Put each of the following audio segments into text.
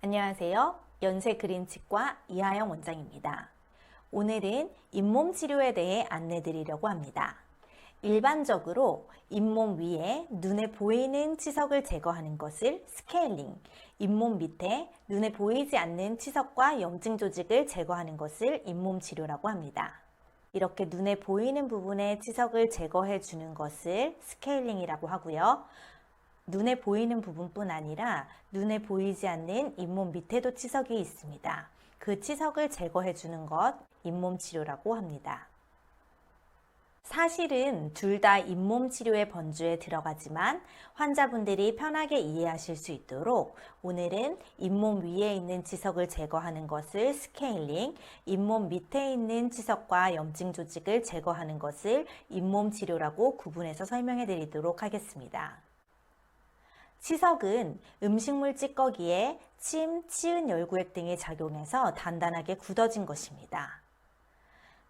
안녕하세요. 연세 그린치과 이하영 원장입니다. 오늘은 잇몸 치료에 대해 안내드리려고 합니다. 일반적으로 잇몸 위에 눈에 보이는 치석을 제거하는 것을 스케일링, 잇몸 밑에 눈에 보이지 않는 치석과 염증 조직을 제거하는 것을 잇몸 치료라고 합니다. 이렇게 눈에 보이는 부분의 치석을 제거해 주는 것을 스케일링이라고 하고요. 눈에 보이는 부분뿐 아니라 눈에 보이지 않는 잇몸 밑에도 치석이 있습니다. 그 치석을 제거해 주는 것, 잇몸 치료라고 합니다. 사실은 둘 다 잇몸 치료의 번주에 들어가지만 환자분들이 편하게 이해하실 수 있도록 오늘은 잇몸 위에 있는 치석을 제거하는 것을 스케일링, 잇몸 밑에 있는 치석과 염증 조직을 제거하는 것을 잇몸 치료라고 구분해서 설명해 드리도록 하겠습니다. 치석은 음식물 찌꺼기에 침, 치은 열구액 등이 작용해서 단단하게 굳어진 것입니다.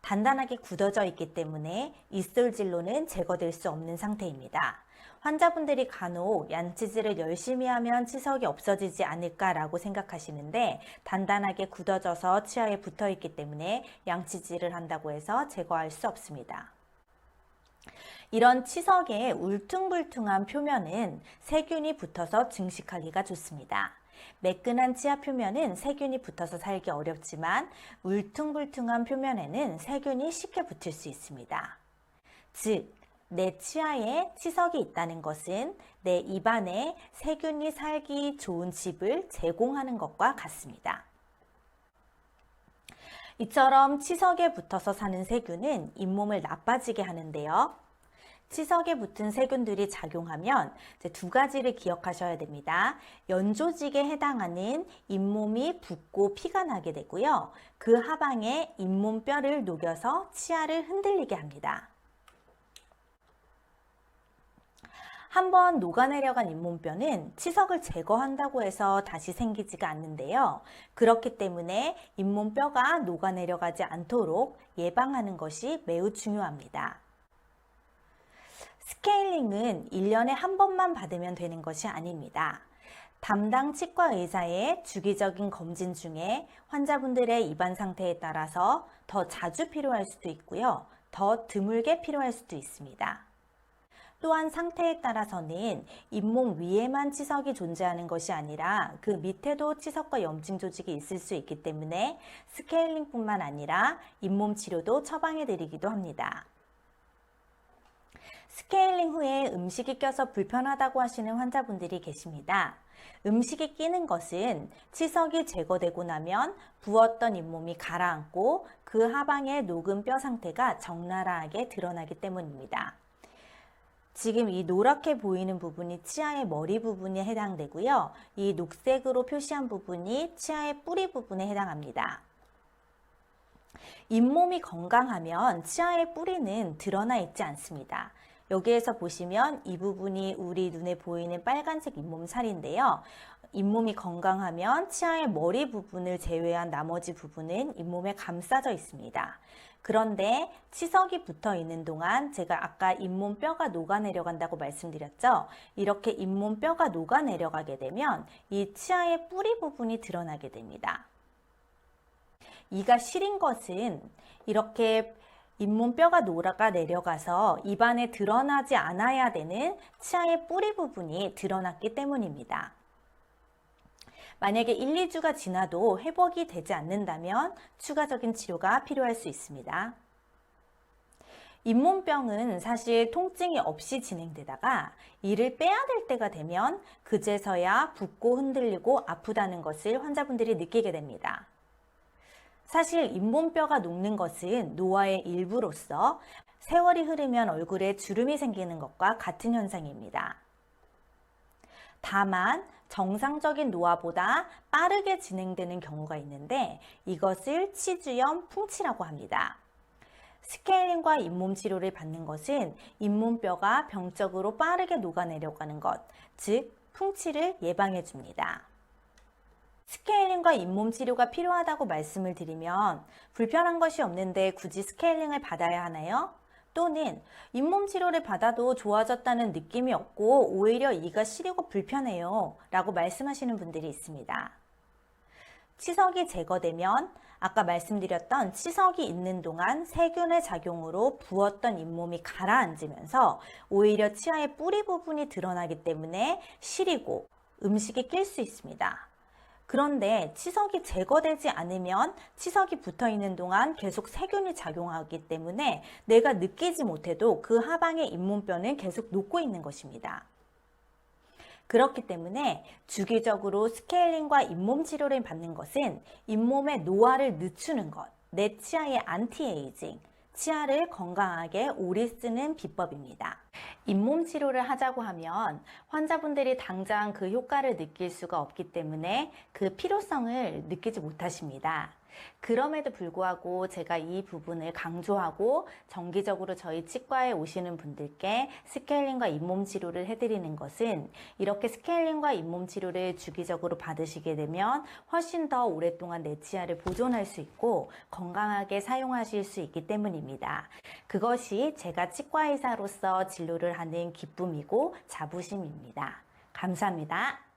단단하게 굳어져 있기 때문에 입술질로는 제거될 수 없는 상태입니다. 환자분들이 간혹 양치질을 열심히 하면 치석이 없어지지 않을까라고 생각하시는데 단단하게 굳어져서 치아에 붙어 있기 때문에 양치질을 한다고 해서 제거할 수 없습니다. 이런 치석의 울퉁불퉁한 표면은 세균이 붙어서 증식하기가 좋습니다. 매끈한 치아 표면은 세균이 붙어서 살기 어렵지만 울퉁불퉁한 표면에는 세균이 쉽게 붙을 수 있습니다. 즉, 내 치아에 치석이 있다는 것은 내 입안에 세균이 살기 좋은 집을 제공하는 것과 같습니다. 이처럼 치석에 붙어서 사는 세균은 잇몸을 나빠지게 하는데요. 치석에 붙은 세균들이 작용하면 두 가지를 기억하셔야 됩니다. 연조직에 해당하는 잇몸이 붓고 피가 나게 되고요. 그 하방에 잇몸뼈를 녹여서 치아를 흔들리게 합니다. 한번 녹아내려간 잇몸뼈는 치석을 제거한다고 해서 다시 생기지가 않는데요. 그렇기 때문에 잇몸뼈가 녹아내려가지 않도록 예방하는 것이 매우 중요합니다. 스케일링은 1년에 한 번만 받으면 되는 것이 아닙니다. 담당 치과 의사의 주기적인 검진 중에 환자분들의 입안 상태에 따라서 더 자주 필요할 수도 있고요. 더 드물게 필요할 수도 있습니다. 또한 상태에 따라서는 잇몸 위에만 치석이 존재하는 것이 아니라 그 밑에도 치석과 염증 조직이 있을 수 있기 때문에 스케일링뿐만 아니라 잇몸 치료도 처방해 드리기도 합니다. 스케일링 후에 음식이 껴서 불편하다고 하시는 환자분들이 계십니다. 음식이 끼는 것은 치석이 제거되고 나면 부었던 잇몸이 가라앉고 그 하방의 녹은 뼈 상태가 적나라하게 드러나기 때문입니다. 지금 이 노랗게 보이는 부분이 치아의 머리 부분에 해당되고요. 이 녹색으로 표시한 부분이 치아의 뿌리 부분에 해당합니다. 잇몸이 건강하면 치아의 뿌리는 드러나 있지 않습니다. 여기에서 보시면 이 부분이 우리 눈에 보이는 빨간색 잇몸살인데요. 잇몸이 건강하면 치아의 머리 부분을 제외한 나머지 부분은 잇몸에 감싸져 있습니다. 그런데 치석이 붙어 있는 동안 제가 아까 잇몸뼈가 녹아내려간다고 말씀드렸죠. 이렇게 잇몸뼈가 녹아내려가게 되면 이 치아의 뿌리 부분이 드러나게 됩니다. 이가 시린 것은 이렇게 잇몸뼈가 녹아내려가서 입안에 드러나지 않아야 되는 치아의 뿌리 부분이 드러났기 때문입니다. 만약에 1, 2주가 지나도 회복이 되지 않는다면 추가적인 치료가 필요할 수 있습니다. 잇몸병은 사실 통증이 없이 진행되다가 이를 빼야 될 때가 되면 그제서야 붓고 흔들리고 아프다는 것을 환자분들이 느끼게 됩니다. 사실 잇몸뼈가 녹는 것은 노화의 일부로서 세월이 흐르면 얼굴에 주름이 생기는 것과 같은 현상입니다. 다만 정상적인 노화보다 빠르게 진행되는 경우가 있는데 이것을 치주염 풍치라고 합니다. 스케일링과 잇몸 치료를 받는 것은 잇몸뼈가 병적으로 빠르게 녹아내려가는 것, 즉 풍치를 예방해 줍니다. 스케일링과 잇몸 치료가 필요하다고 말씀을 드리면 불편한 것이 없는데 굳이 스케일링을 받아야 하나요? 또는 잇몸 치료를 받아도 좋아졌다는 느낌이 없고 오히려 이가 시리고 불편해요 라고 말씀하시는 분들이 있습니다. 치석이 제거되면 아까 말씀드렸던 치석이 있는 동안 세균의 작용으로 부었던 잇몸이 가라앉으면서 오히려 치아의 뿌리 부분이 드러나기 때문에 시리고 음식이 낄 수 있습니다. 그런데 치석이 제거되지 않으면 치석이 붙어 있는 동안 계속 세균이 작용하기 때문에 내가 느끼지 못해도 그 하방의 잇몸뼈는 계속 녹고 있는 것입니다. 그렇기 때문에 주기적으로 스케일링과 잇몸 치료를 받는 것은 잇몸의 노화를 늦추는 것, 내 치아의 안티에이징, 치아를 건강하게 오래 쓰는 비법입니다. 잇몸 치료를 하자고 하면 환자분들이 당장 그 효과를 느낄 수가 없기 때문에 그 필요성을 느끼지 못하십니다. 그럼에도 불구하고 제가 이 부분을 강조하고 정기적으로 저희 치과에 오시는 분들께 스케일링과 잇몸 치료를 해드리는 것은 이렇게 스케일링과 잇몸 치료를 주기적으로 받으시게 되면 훨씬 더 오랫동안 내 치아를 보존할 수 있고 건강하게 사용하실 수 있기 때문입니다. 그것이 제가 치과의사로서 진료를 하는 기쁨이고 자부심입니다. 감사합니다.